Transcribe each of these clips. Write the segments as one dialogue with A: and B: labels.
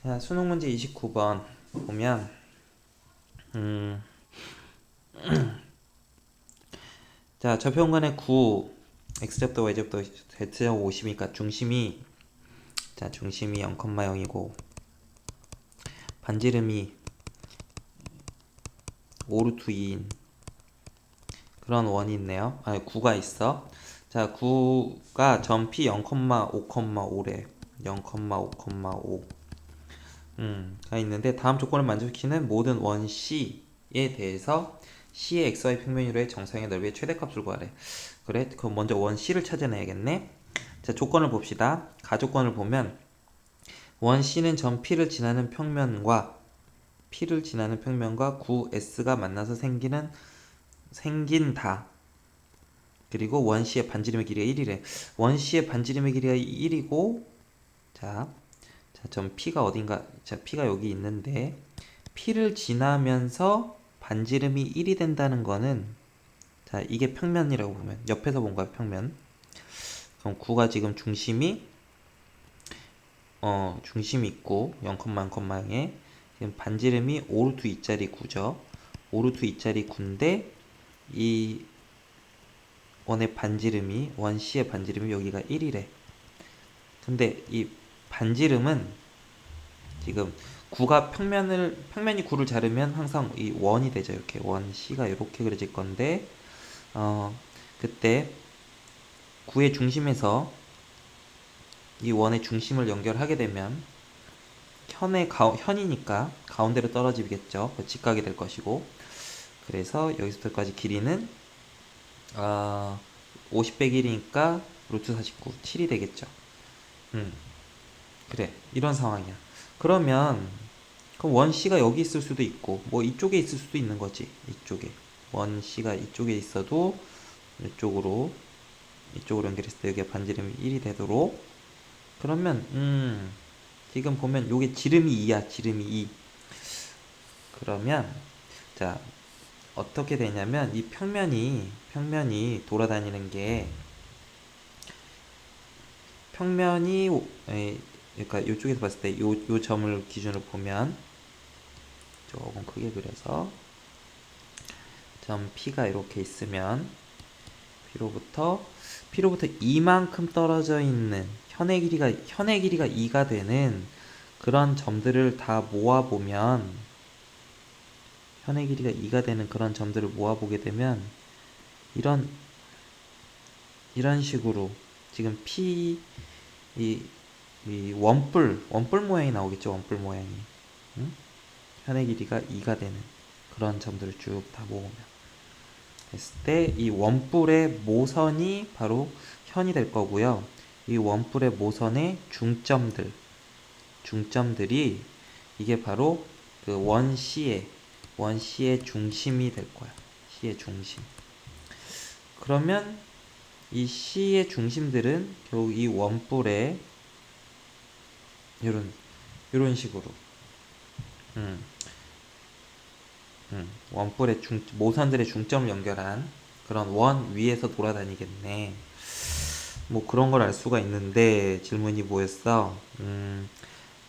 A: 자, 수능 문제 29번 보면 자, 저평간의 9 x제곱도 y제곱도 z제곱 50이니까 중심이 0,0이고 반지름이 5루트 2인 그런 원이 있네요. 아니 9가 있어. 자, 9가 점 P 0,5,5래. 0,5,5 가 있는데 다음 조건을 만족시키는 모든 원 C에 대해서 C의 XY 평면으로의 정상의 넓이의 최대값을 구하래. 그래? 그럼 먼저 원 C를 찾아내야겠네. 자, 조건을 봅시다. 가조건을 보면 원 C는 점 P를 지나는 평면과 9S가 만나서 생긴다. 그리고 원 C의 반지름의 길이가 1이래. 원 C의 반지름의 길이가 1이고 자, 점 P가 어딘가, 자, P가 여기 있는데 P를 지나면서 반지름이 1이 된다는 거는 자, 이게 평면이라고 보면 옆에서 본 거야, 평면. 그럼 9가 지금 중심이 있고 0,0,0에 지금 반지름이 5루트 2짜리 9죠. 5루트 2짜리 9인데 이 원 C의 반지름이 여기가 1이래. 근데 이 반지름은 지금 9가 평면이 9를 자르면 항상 이 원이 되죠. 이렇게 원 C가 이렇게 그려질 건데 그때 9의 중심에서 이 원의 중심을 연결하게 되면 현이니까 가운데로 떨어지겠죠. 직각이 될 것이고 그래서 여기서부터까지 길이는 50 빼기 1이니까 루트 49 7이 되겠죠. 그래, 이런 상황이야. 그러면 그럼 원 C가 여기 있을 수도 있고 뭐 이쪽에 있을 수도 있는 거지. 이쪽에 원 C가 이쪽에 있어도 이쪽으로 연결했을 때 여기가 반지름이 1이 되도록. 그러면 지금 보면 요게 지름이 2야. 지름이 2. 그러면 자, 어떻게 되냐면 이 평면이 돌아다니는 게 평면이 그러니까 이쪽에서 봤을 때 요 점을 기준으로 보면 조금 크게 그려서 점 P가 이렇게 있으면 P로부터 이만큼 떨어져 있는 현의 길이가 2가 되는 그런 점들을 다 모아보면 현의 길이가 2가 되는 그런 점들을 모아보게 되면 이런 식으로 지금 이 원뿔 모양이 나오겠죠. 원뿔 모양이. 응? 현의 길이가 2가 되는 그런 점들을 쭉 다 모으면 했을 때 이 원뿔의 모선이 바로 현이 될 거고요. 이 원뿔의 모선의 중점들이 이게 바로 그 원 C의 중심이 될 거야. C의 중심. 그러면 이 C의 중심들은 결국 이 원뿔의 이런 식으로 음, 원뿔의 모선들의 중점을 연결한 그런 원 위에서 돌아다니겠네. 뭐 그런 걸 알 수가 있는데 질문이 뭐였어?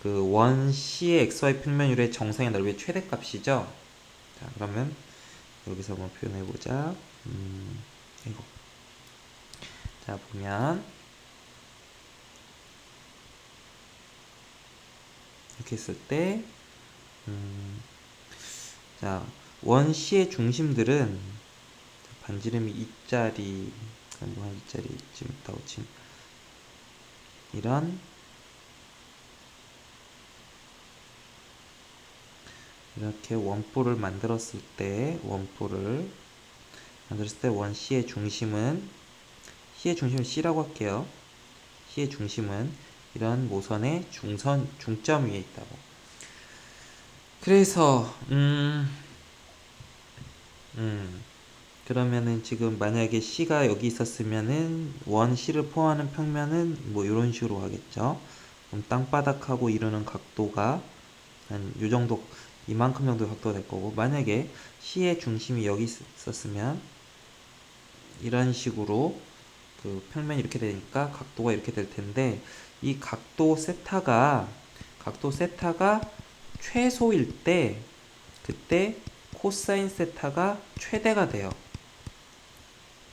A: 그 원 C의 XY 평면율의 정상의 넓이의 최대값이죠. 자, 그러면 여기서 한번 표현해 보자. 이거. 자, 보면 이렇게 했을 때 자, 원 C의 중심들은 반지름이 2짜리, 한 2짜리쯤 있다고 치면 이런 이렇게 원뿔을 만들었을 때 원 C의 중심은 C라고 할게요. C의 중심은 이런 모선의 중점 위에 있다고. 그래서 그러면은 지금 만약에 C가 여기 있었으면은 원 C를 포함하는 평면은 뭐 이런 식으로 하겠죠. 그럼 땅바닥하고 이루는 각도가 한 요 정도, 이만큼 정도 각도가 될 거고, 만약에 C의 중심이 여기 있었으면 이런 식으로 그 평면이 이렇게 되니까 각도가 이렇게 될 텐데, 이 각도 각도 세타가 최소일 때 그때 코사인 세타가 최대가 돼요.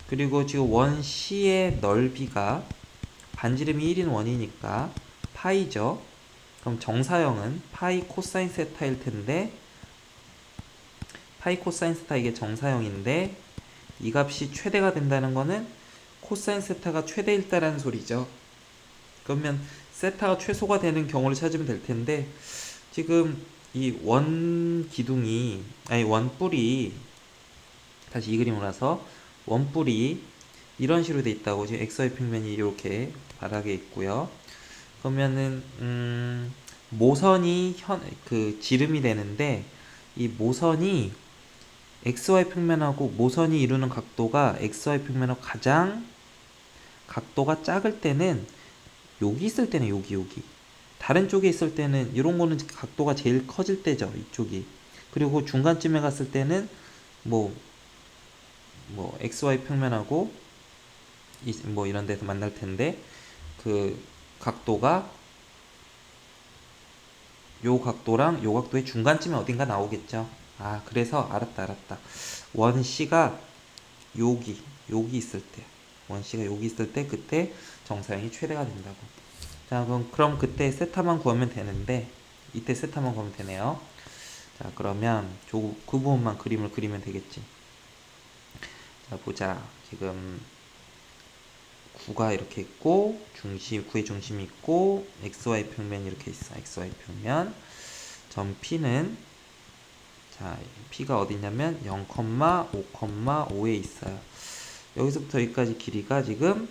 A: 그리고 지금 원 C의 넓이가 반지름이 1인 원이니까 파이죠. 그럼 정사형은 파이 코사인 세타일 텐데 파이 코사인 세타 이게 정사형인데 이 값이 최대가 된다는 거는 코사인 세타가 최대일 때라는 소리죠. 그러면 세타가 최소가 되는 경우를 찾으면 될 텐데 지금 이 원 기둥이 아니 원뿔이 다시 이 그림으로 와서 원뿔이 이런 식으로 돼 있다고 지금 XY 평면이 이렇게 바닥에 있고요. 그러면은 모선이 그 지름이 되는데 이 모선이 XY 평면하고 모선이 이루는 각도가 XY 평면하고 가장 각도가 작을 때는 여기 있을 때는 여기 다른 쪽에 있을 때는 이런 거는 각도가 제일 커질 때죠. 이쪽이. 그리고 중간쯤에 갔을 때는 뭐 XY 평면하고 뭐 이런 데서 만날 텐데 그 각도가 요 각도랑 요 각도의 중간쯤에 어딘가 나오겠죠. 아, 그래서 알았다. 원 C가 여기 있을 때 원 C가 여기 있을 때 그때 정사형이 최대가 된다고. 자, 그럼 그때 세타만 구하면 되는데 이때 세타만 구하면 되네요. 자, 그러면 그 부분만 그림을 그리면 되겠지. 자, 보자. 지금 9가 이렇게 있고 구의 중심이 있고 XY 평면이 이렇게 있어. XY 평면. 점 P는 자, P가 어디 있냐면 0,5,5에 있어요. 여기서부터 여기까지 길이가 지금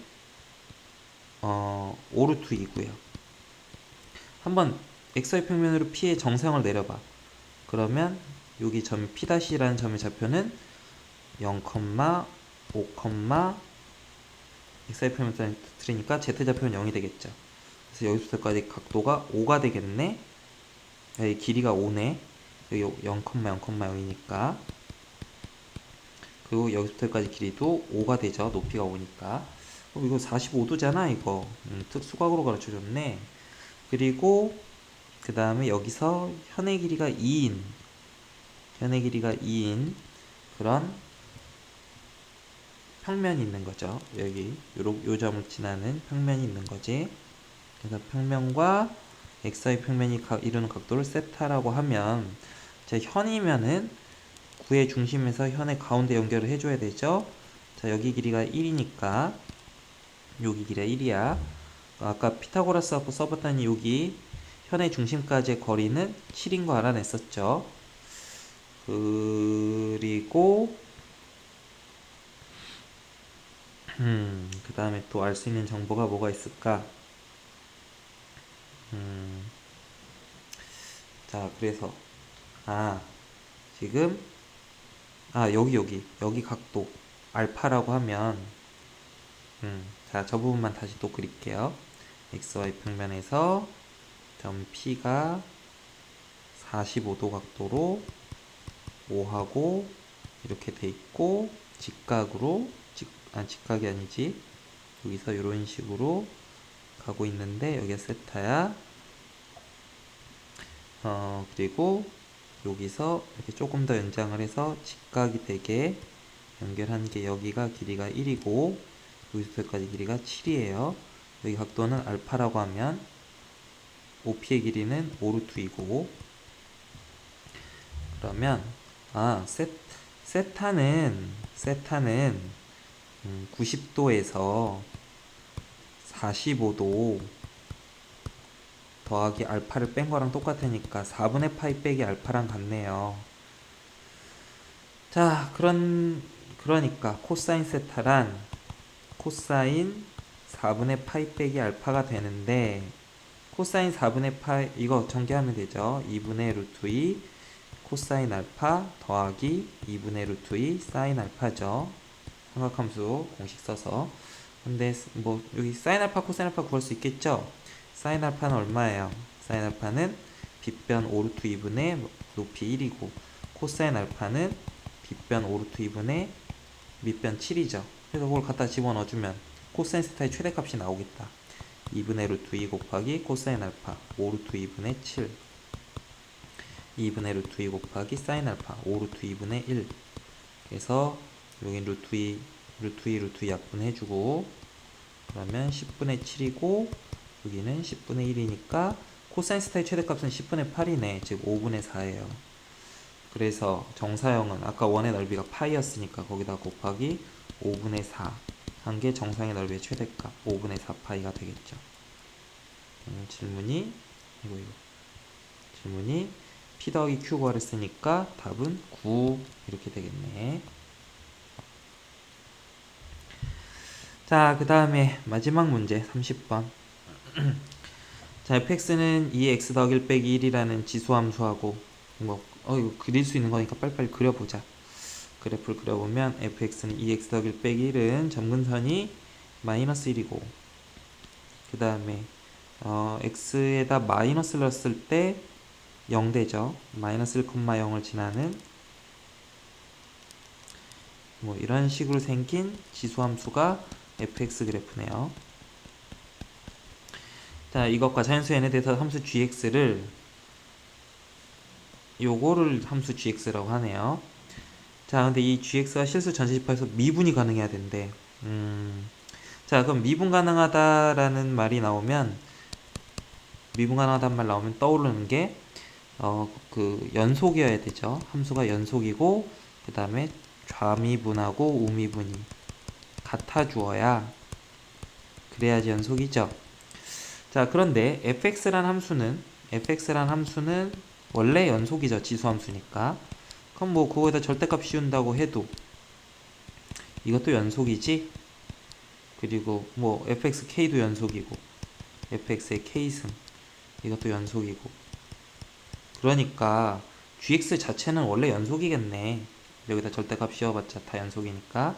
A: 5루트 2고요. 한번 XY 평면으로 P의 정사형을 내려봐. 그러면 여기 점 P'라는 점의 좌표는 0,5, XY 평면 틀리니까 Z 좌표는 0이 되겠죠. 그래서 여기서부터까지 각도가 5가 되겠네. 여기 길이가 5네. 여기 0,0,0이니까. 그리고 여기서부터까지 길이도 5가 되죠. 높이가 5니까. 이거 45도잖아 이거. 특수각으로 가르쳐줬네. 그리고 그 다음에 여기서 현의 길이가 2인 그런 평면이 있는 거죠. 여기 요 점을 지나는 평면이 있는 거지. 그래서 평면과 XY 평면이 이루는 각도를 세타라고 하면 제 현이면은 구의 중심에서 현의 가운데 연결을 해줘야 되죠. 자, 여기 길이가 1이니까 여기 길이가 1이야. 아까 피타고라스 갖고 써봤더니 여기 현의 중심까지의 거리는 7인 거 알아냈었죠. 그리고 그 다음에 또 알 수 있는 정보가 뭐가 있을까? 자, 그래서 지금 여기 각도 알파라고 하면 자, 저 부분만 다시 또 그릴게요. XY 평면에서 점 P가 45도 각도로 5하고 이렇게 돼 있고 직각으로 직각이 아니지. 여기서 이런 식으로 가고 있는데 여기가 세타야. 그리고 여기서 이렇게 조금 더 연장을 해서 직각이 되게 연결한 게 여기가 길이가 1이고 여기서까지 길이가 7이에요. 여기 각도는 알파라고 하면 OP의 길이는 5루트2고 그러면 세타는 90도에서 45도 더하기 알파를 뺀 거랑 똑같으니까 4분의 파이 빼기 알파랑 같네요. 자, 그러니까 코사인 세타란 코사인 4분의 파이 빼기 알파가 되는데 코사인 4분의 파이 이거 전개하면 되죠. 2분의 루트 2 코사인 알파 더하기 2분의 루트 2 사인 알파죠. 삼각함수 공식 써서. 근데 뭐 여기 사인 알파 코사인 알파 구할 수 있겠죠. 사인 알파는 얼마예요? 사인 알파는 빗변 5루트 2분의 높이 1이고 코사인 알파는 빗변 5루트 2분의 밑변 7이죠. 그래서 그걸 갖다 집어넣어주면 코사인 세타의 최대값이 나오겠다. 2분의 루트 2 곱하기 코사인 알파 5 루트 2분의 7 2분의 루트 2 곱하기 사인 알파 5 루트 2분의 1 그래서 여기 루트 2 루트 2 약분해주고 그러면 10분의 7이고 여기는 10분의 1이니까 코사인 스타의 최대값은 10분의 8이네. 즉 5분의 4예요. 그래서 정사형은 아까 원의 넓이가 파이였으니까 거기다 곱하기 5분의 4 한 게 정사형의 넓이의 최대값 5분의 4파이가 되겠죠. 질문이 질문이 P 더하기 Q 구하랬으니까 답은 9 이렇게 되겠네. 자, 그 다음에 마지막 문제 30번. 자, fx는 2x 더하기 1 빼기 1이라는 지수함수하고 이거 그릴 수 있는 거니까 빨리빨리 그려보자. 그래프를 그려보면 fx는 2x 더하기 1 빼기 1은 점근선이 마이너스 1이고 그 다음에 x에다 마이너스를 넣었을 때 0 되죠. 마이너스 1,0을 지나는 뭐 이런 식으로 생긴 지수함수가 fx 그래프네요. 자, 이것과 자연수 n에 대해서 함수 gx를 요거를 함수 gx라고 하네요. 자, 근데 이 gx가 실수 전체집합에서 미분이 가능해야 된대. 자, 그럼 미분 가능하다라는 말이 나오면 미분 가능하다는 말 나오면 떠오르는 게 그 연속이어야 되죠. 함수가 연속이고 그 다음에 좌미분하고 우미분이 같아 주어야 그래야지 연속이죠. 자, 그런데 fx란 함수는 원래 연속이죠. 지수함수니까. 그럼 뭐 그거에다 절대값 씌운다고 해도 이것도 연속이지. 그리고 뭐 fxk도 연속이고 fx의 k승 이것도 연속이고 그러니까 gx 자체는 원래 연속이겠네. 여기다 절대값 씌워봤자 다 연속이니까.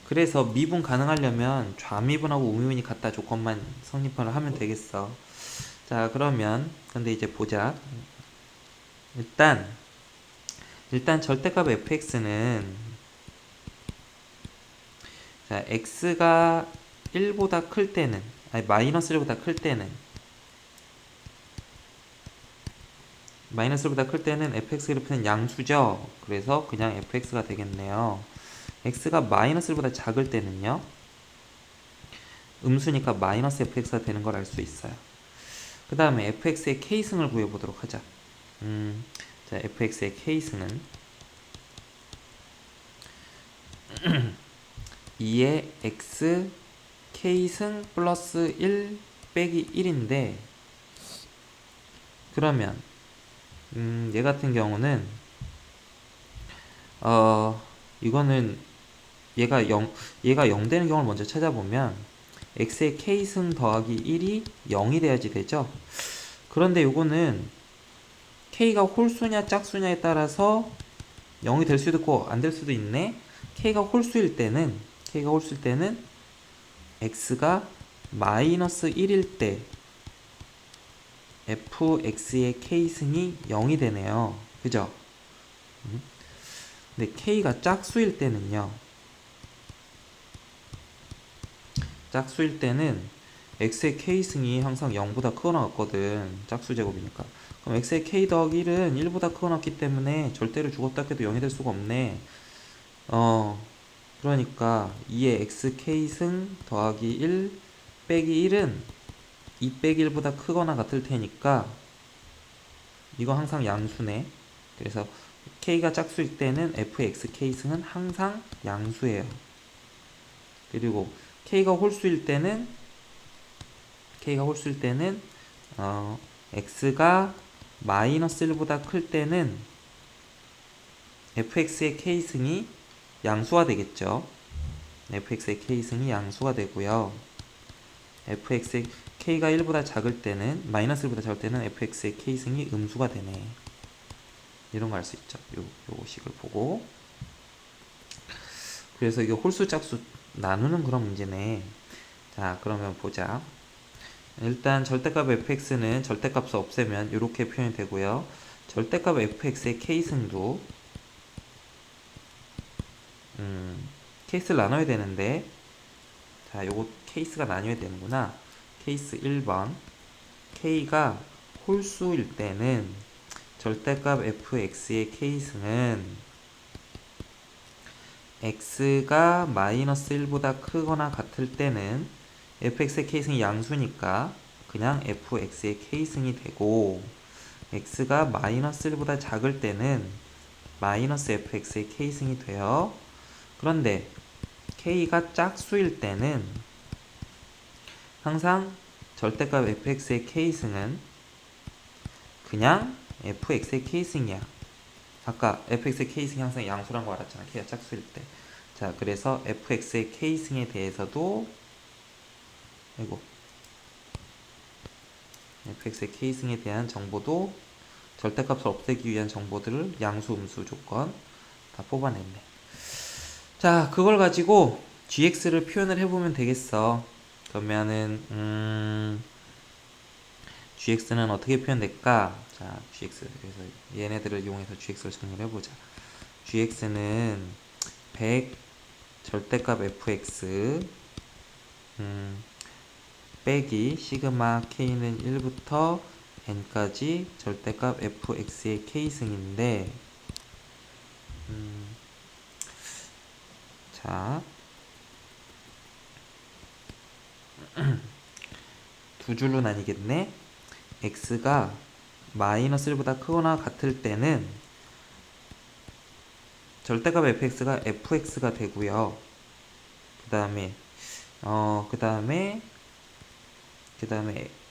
A: 그래서 미분 가능하려면 좌미분하고 우미분이 같다 조건만 성립을 하면 되겠어. 자, 그러면 근데 이제 보자. 일단 절대값 fx는 자, x가 1보다 클 때는 아니 마이너스 1보다 클 때는 마이너스 1보다 클 때는 fx 그래프는 양수죠. 그래서 그냥 fx가 되겠네요. x가 마이너스 1보다 작을 때는요. 음수니까 마이너스 fx가 되는 걸 알 수 있어요. 그 다음에 fx의 k승을 구해보도록 하자. 자, fx의 k승은 2의 x k승 플러스 1 빼기 1인데 그러면 얘 같은 경우는 이거는 얘가 0 되는 경우를 먼저 찾아보면 x의 k승 더하기 1이 0이 돼야지 되죠. 그런데 요거는 k가 홀수냐 짝수냐에 따라서 0이 될 수도 있고 안 될 수도 있네. k가 홀수일 때는 x가 마이너스 1일 때 fx의 k승이 0이 되네요. 그죠? 근데 k가 짝수일 때는요. x의 k승이 항상 0보다 크거나 같거든. 짝수 제곱이니까. 그럼 x의 k 더하기 1은 1보다 크거나 같기 때문에 절대로 죽었다 해도 0이 될 수가 없네. 그러니까 2의 xk승 더하기 1 빼기 1은 2 빼기 1보다 크거나 같을 테니까 이거 항상 양수네. 그래서 k가 짝수일 때는 fxk승은 항상 양수예요. 그리고 k가 홀수일 때는 x가 마이너스 1보다 클 때는 fx의 k승이 양수가 되겠죠. fx의 k승이 양수가 되고요. fx의 k가 1보다 작을 때는 마이너스 1보다 작을 때는 fx의 k승이 음수가 되네. 이런 거 알 수 있죠. 요 식을 보고. 그래서 이게 홀수 짝수 나누는 그런 문제네. 자, 그러면 보자. 일단 절대값 fx는 절대값을 없애면 이렇게 표현이 되고요. 절대값 fx의 k승도 케이스를 나눠야 되는데 자, 요거 케이스가 나뉘어야 되는구나. 케이스 1번. k가 홀수일 때는 절대값 fx의 k승은 x가 마이너스 1보다 크거나 같을 때는 fx의 k승이 양수니까 그냥 fx의 k승이 되고, x가 마이너스 1보다 작을 때는 마이너스 fx의 k승이 돼요. 그런데 k가 짝수일 때는 항상 절대값 fx의 k승은 그냥 fx의 k승이야. 아까 fx의 k승이 항상 양수란 거 알았잖아, k가 짝수일 때. 자, 그래서 fx의 k승에 대해서도 fx의 k승에 대한 정보도 절대값을 없애기 위한 정보들을 양수, 음수 조건 다 뽑아냈네. 자, 그걸 가지고 gx를 표현을 해보면 되겠어. 그러면은 gx는 어떻게 표현될까? 자, gx, 그래서 얘네들을 이용해서 gx를 정리를 해보자. gx는 100 절대값 fx 빼기 시그마 k는 1부터 n까지 절대값 fx의 k승인데, 자, 두 줄로 나뉘겠네. x가 마이너스 1보다 크거나 같을 때는 절대값 fx가 fx가 되고요. 그 다음에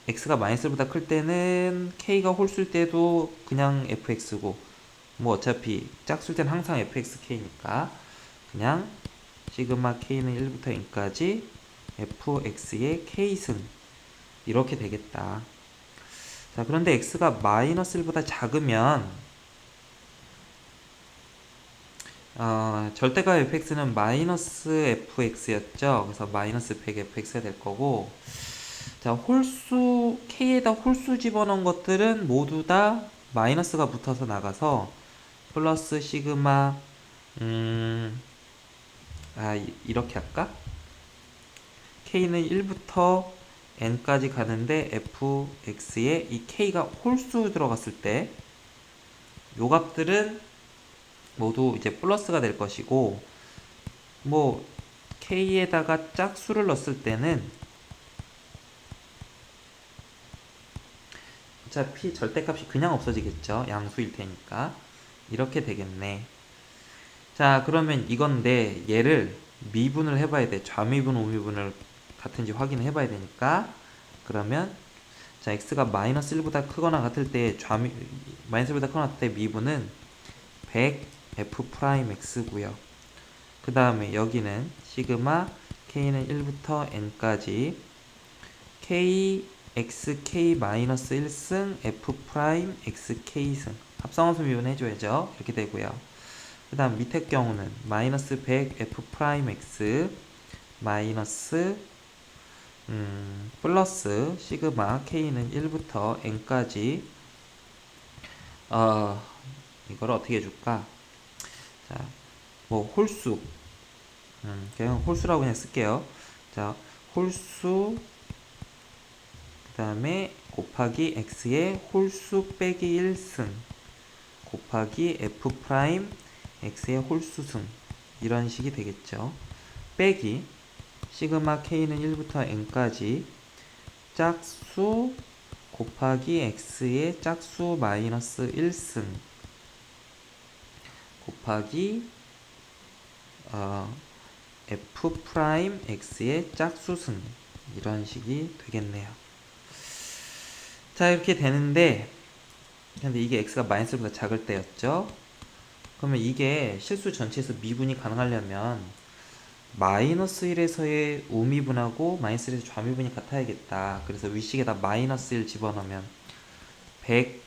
A: x가 마이너스 1보다 클 때는 k가 홀수일 때도 그냥 fx고, 뭐 어차피 짝수일 때는 항상 fxk니까 그냥 시그마 k는 1부터 n까지 fx의 k승, 이렇게 되겠다. 자, 그런데 x가 마이너스 1보다 작으면 절대값 fx는 마이너스 fx였죠. 그래서 마이너스 100fx가 될 거고, 자, 홀수 k에다 홀수 집어넣은 것들은 모두 다 마이너스가 붙어서 나가서 플러스 시그마 이렇게 할까? k는 1부터 n까지 가는데 fx에 이 k가 홀수 들어갔을 때 요 값들은 모두 이제 플러스가 될 것이고, 뭐 k에다가 짝수를 넣었을 때는 어차피 절대값이 그냥 없어지겠죠. 양수일 테니까. 이렇게 되겠네. 자, 그러면 이건데 얘를 미분을 해봐야 돼. 좌미분, 우미분을 같은지 확인을 해봐야 되니까. 그러면 자, x가 마이너스 1보다 크거나 같을 때 마이너스 1보다 크거나 같을 때 미분은 100 f'x고요. 그 다음에 여기는 시그마 k는 1부터 n까지 k xk-1승 f'xk승 합성함수 미분 해줘야죠. 이렇게 되고요. 그 다음 밑에 경우는 마이너스 100 f'x 마이너스 플러스 시그마 k는 1부터 n까지 이걸 어떻게 해줄까? 자, 뭐 홀수 그냥 홀수라고 그냥 쓸게요. 자, 홀수 그 다음에 곱하기 x의 홀수 빼기 1승 곱하기 f 프라임 x의 홀수승, 이런 식이 되겠죠. 빼기 시그마 k는 1부터 n까지 짝수 곱하기 x의 짝수 마이너스 1승 곱하기 f 프라임 x의 짝수승, 이런 식이 되겠네요. 자, 이렇게 되는데, 근데 이게 x가 마이너스 1보다 작을 때였죠. 그러면 이게 실수 전체에서 미분이 가능하려면 마이너스 1에서의 우미분하고 마이너스 1에서 좌미분이 같아야겠다. 그래서 위식에다 마이너스 1 집어넣으면 100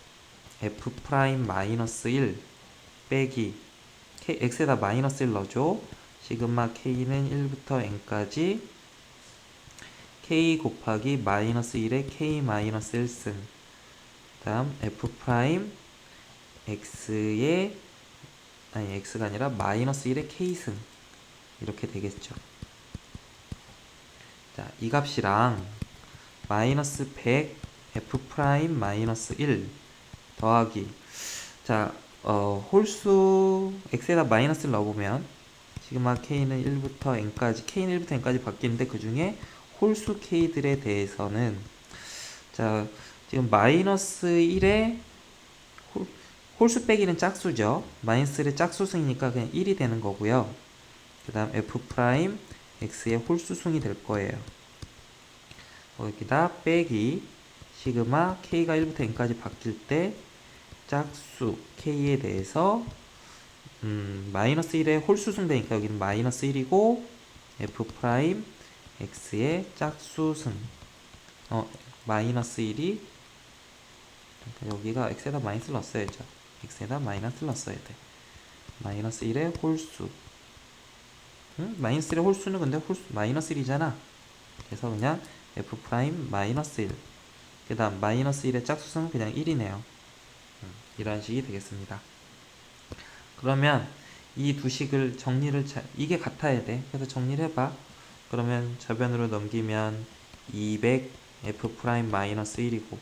A: f 프라임 마이너스 1 빼기 x에다 마이너스 1 넣어줘. 시그마 k는 1부터 n까지 k 곱하기 마이너스 1의 k 마이너스 1승 다음 f 프라임 x의 x가 아니라 마이너스 1의 k승, 이렇게 되겠죠. 자, 이 값이랑 마이너스 100 f 프라임 마이너스 1 더하기 자 홀수 x에다 마이너스를 넣어보면 시그마 k는 1부터 n까지 k는 1부터 n까지 바뀌는데 그 중에 홀수 k들에 대해서는 자 지금 마이너스 1에 홀수 빼기는 짝수죠. 마이너스 1의 짝수승이니까 그냥 1이 되는 거고요. 그 다음 f 프라임 x의 홀수승이 될 거예요. 여기다 빼기 시그마 k가 1부터 n까지 바뀔 때 짝수 k에 대해서 마이너스 1의 홀수승 되니까 여기는 마이너스 1이고 f 프라임 x의 짝수승 마이너스 1이 여기가 x에다 마이너스를 넣었어야죠. x에다 마이너스를 넣었어야 돼. 마이너스 1의 홀수 마이너스 1의 홀수는 근데 홀수 마이너스 1이잖아. 그래서 그냥 f 프라임 마이너스 1 그 다음 마이너스 1의 짝수승은 그냥 1이네요. 이런 식이 되겠습니다. 그러면 이 두 식을 정리를 이게 같아야 돼. 그래서 정리를 해봐. 그러면 저변으로 넘기면 200 f 프라임 마이너스 1이고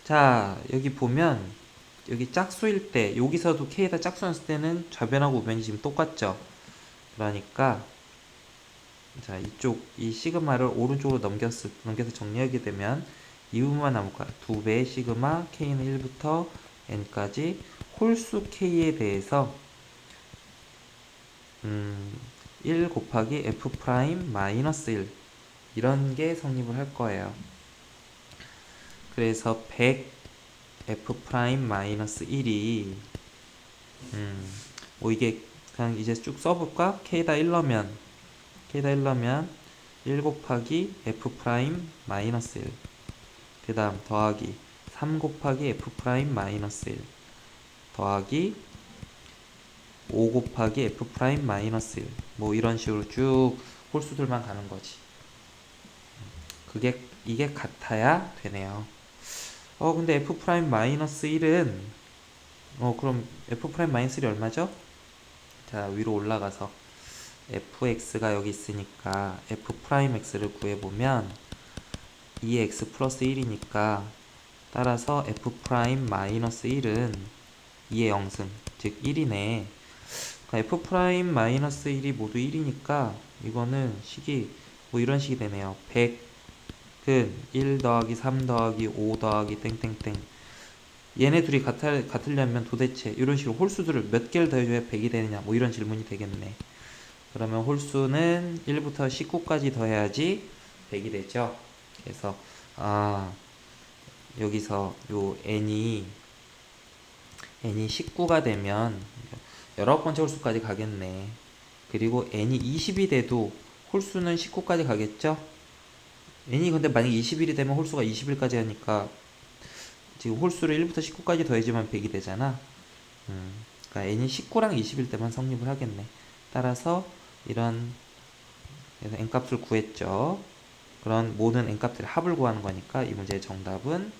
A: 자 여기 보면 여기 짝수일 때 여기서도 k에다 짝수 넣었을 때는 좌변하고 우변이 지금 똑같죠. 그러니까 자 이쪽 이 시그마를 오른쪽으로 넘겨서 정리하게 되면 이 부분만 남을 거야. 2배의 시그마 k는 1부터 n까지 홀수 k에 대해서 1 곱하기 f 프라임 마이너스 1 이런 게 성립을 할 거예요. 그래서 100 f 프라임 마이너스 1이 뭐 이게 그냥 이제 쭉 써볼까? k에다 1 넣으면 1 곱하기 f 프라임 마이너스 1 그 다음 더하기 3 곱하기 f 프라임 마이너스 1 더하기 5 곱하기 f 프라임 마이너스 1 뭐 이런 식으로 쭉 홀수들만 가는 거지. 이게 같아야 되네요. 근데 f 프라임 마이너스 1은 그럼 f 프라임 마이너스 1이 얼마죠? 자 위로 올라가서 fx가 여기 있으니까 f 프라임 x를 구해보면 2x 플러스 1이니까 따라서 f 프라임 마이너스 1은 2의 0승 즉 1이네. 그러니까 f 프라임 마이너스 1이 모두 1이니까 이거는 식이 뭐 이런 식이 되네요. 100은 1 더하기 3 더하기 5 더하기 땡땡땡 얘네 둘이 같으려면 도대체 이런 식으로 홀수들을 몇 개를 더해줘야 100이 되느냐 뭐 이런 질문이 되겠네. 그러면 홀수는 1부터 19까지 더해야지 100이 되죠. 그래서 여기서 요 n이 19가 되면 19번째 홀수까지 가겠네. 그리고 n이 20이 돼도 홀수는 19까지 가겠죠. n이 근데 만약 21이 되면 홀수가 21까지 하니까 지금 홀수를 1부터 19까지 더해주면 100이 되잖아. 그러니까 n이 19랑 20일 때만 성립을 하겠네. 따라서 이런 그래서 n값을 구했죠. 그런 모든 n값들의 합을 구하는 거니까 이 문제의 정답은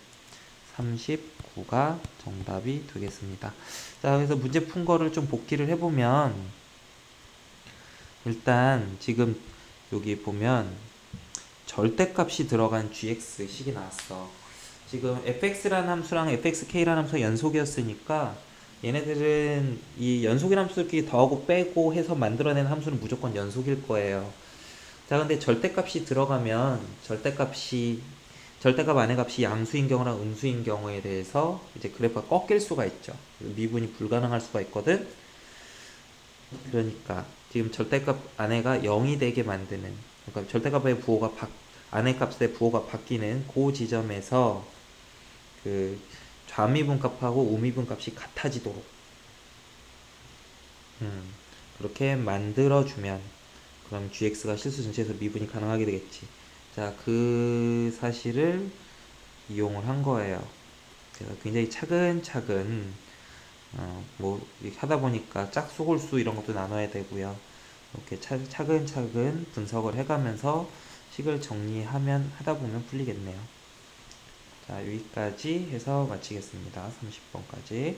A: 39가 정답이 되겠습니다. 자, 그래서 문제 푼 거를 좀 복기를 해보면 일단 지금 여기 보면 절대값이 들어간 gx 식이 나왔어. 지금 fx라는 함수랑 fxk라는 함수가 연속이었으니까 얘네들은 이 연속인 함수들끼리 더하고 빼고 해서 만들어낸 함수는 무조건 연속일 거예요. 자, 근데 절대값이 들어가면 절대값 안의 값이 양수인 경우랑 음수인 경우에 대해서 이제 그래프가 꺾일 수가 있죠. 미분이 불가능할 수가 있거든. 그러니까 지금 절대값 안에가 0이 되게 만드는 그러니까 절대값의 부호가 안의 값의 부호가 바뀌는 그 지점에서 그 좌미분값하고 우미분값이 같아지도록 그렇게 만들어주면 그럼 gx가 실수 전체에서 미분이 가능하게 되겠지. 자, 그 사실을 이용을 한 거예요. 그래서 굉장히 차근차근 뭐 이렇게 하다 보니까 짝수, 홀수 이런 것도 나눠야 되고요. 이렇게 차근차근 분석을 해가면서 식을 정리하면 하다 보면 풀리겠네요. 자, 여기까지 해서 마치겠습니다. 30번까지.